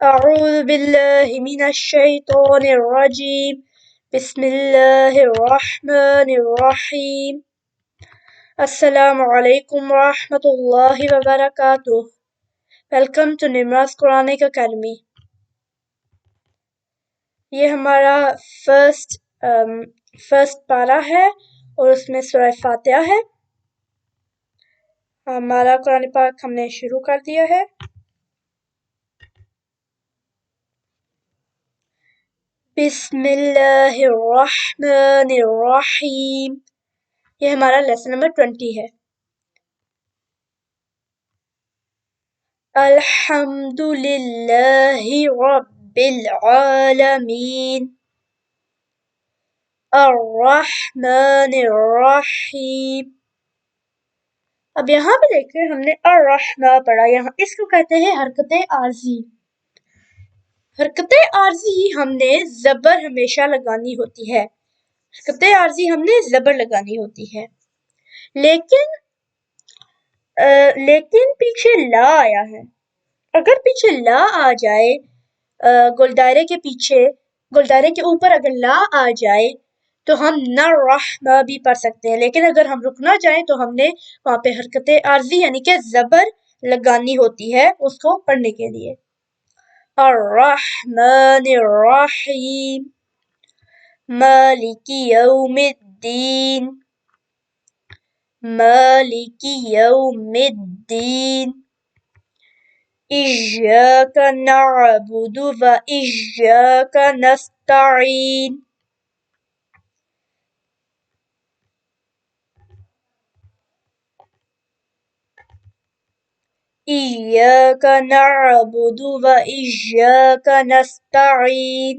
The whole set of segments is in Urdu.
أعوذ بالله من الشيطان الرجيم بسم الله الرحمن الرحيم السلام علیکم ورحمۃ اللہ وبرکاتہ. Welcome to Namraz Quranic academy. یہ ہمارا فرسٹ پارہ ہے اور اس میں سورہ فاتحہ ہے. ہمارا قرآن پاک ہم نے شروع کر دیا ہے. بسم اللہ الرحمن الرحیم. یہ ہمارا لیسن نمبر 20 ہے. الحمد للہ رب العالمین الرحمن الرحیم. اب یہاں پہ دیکھیں ہم نے الرحمن پڑھا. یہاں اس کو کہتے ہیں حرکت عارضی. حرکت عارضی ہم نے زبر ہمیشہ لگانی ہوتی ہے. حرکت عارضی ہم نے زبر لگانی ہوتی ہے. لیکن پیچھے لا آیا ہے. اگر پیچھے لا آ جائے گلدائرے کے پیچھے، گلدائرے کے اوپر اگر لا آ جائے تو ہم نہ رحمہ بھی پڑھ سکتے ہیں. لیکن اگر ہم رکنا چاہیں تو ہم نے وہاں پہ حرکت عارضی یعنی کہ زبر لگانی ہوتی ہے اس کو پڑھنے کے لیے. الرحمن الرحیم مالک یوم الدین مالک یوم الدین ایاک نعبد و ایاک نستعین ایاک نعبد و ایاک نستعین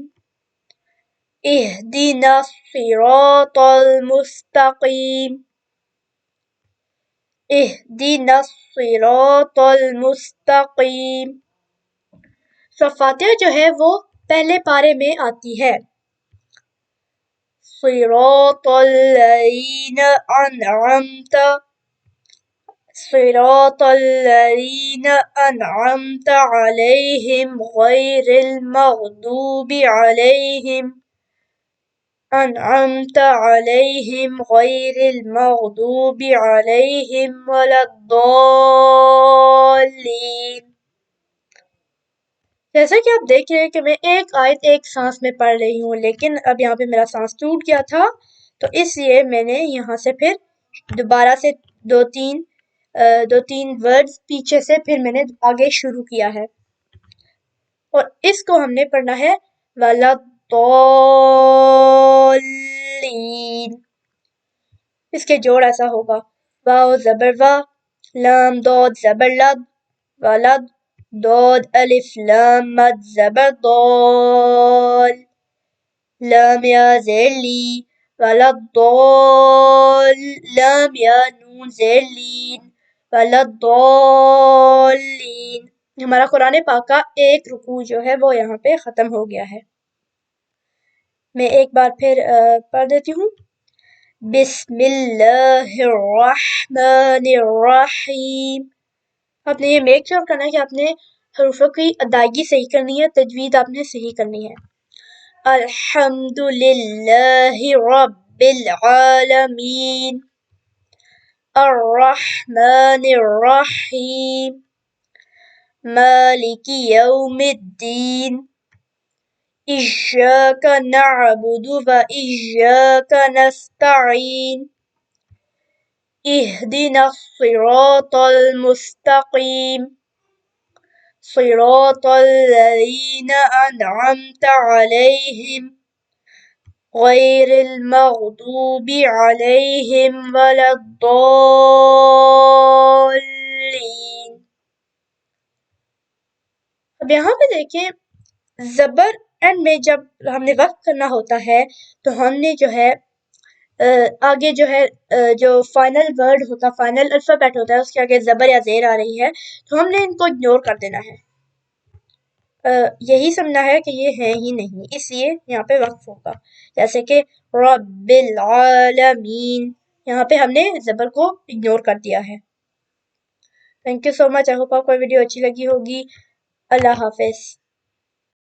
اہدنا الصراط المستقیم اہدنا الصراط المستقیم. فاتحہ جو ہے وہ پہلے پارے میں آتی ہے. صراط الذین انعمت صراط الذین انعمت علیہم غیر المغضوب علیہم انعمت علیہم غیر المغضوب علیہم ولا الضالین. جیسا کہ آپ دیکھ رہے ہیں کہ میں ایک آیت ایک سانس میں پڑھ رہی ہوں، لیکن اب یہاں پہ میرا سانس ٹوٹ گیا تھا تو اس لیے میں نے یہاں سے پھر دوبارہ سے دو تین ورڈز پیچھے سے پھر میں نے آگے شروع کیا ہے. اور اس کو ہم نے پڑھنا ہے ولا الضالین. اس کے جوڑ ایسا ہوگا واو زبر وا، لام دود زبر لد، ولد دود الف لام مد زبر ضال، لام یا زیر لی، ولا الضال، لام یا نون زیر لین، ولا الضالین. ہمارا قرآن پاک کا ایک رکوع جو ہے وہ یہاں پہ ختم ہو گیا ہے. میں ایک بار پھر پڑھ دیتی ہوں. بسم اللہ الرحمن الرحیم. آپ نے یہ میک شور کرنا ہے کہ آپ نے حروفوں کی ادائیگی صحیح کرنی ہے، تجوید آپ نے صحیح کرنی ہے. الحمد للہ رب العالمین الرحمن الرحیم مالک یوم الدین ایاک نعبد و ایاک نستعین اہدنا الصراط المستقیم صراط الذین انعمت علیہم غیر المغضوب علیہم ولا الضالین. اب یہاں پہ دیکھیں زبر اینڈ میں جب ہم نے وقف کرنا ہوتا ہے تو ہم نے جو ہے آگے جو ہے جو فائنل ورڈ ہوتا، فائنل الفابیٹ ہوتا ہے، اس کے آگے زبر یا زیر آ رہی ہے تو ہم نے ان کو اگنور کر دینا ہے. یہی سمجھنا ہے کہ یہ ہے ہی نہیں، اس لیے یہاں پہ وقف ہوگا. جیسے کہ رب العالمین، یہاں پہ ہم نے زبر کو اگنور کر دیا ہے. Thank you so much. I hope آپ کو ویڈیو اچھی لگی ہوگی. اللہ حافظ.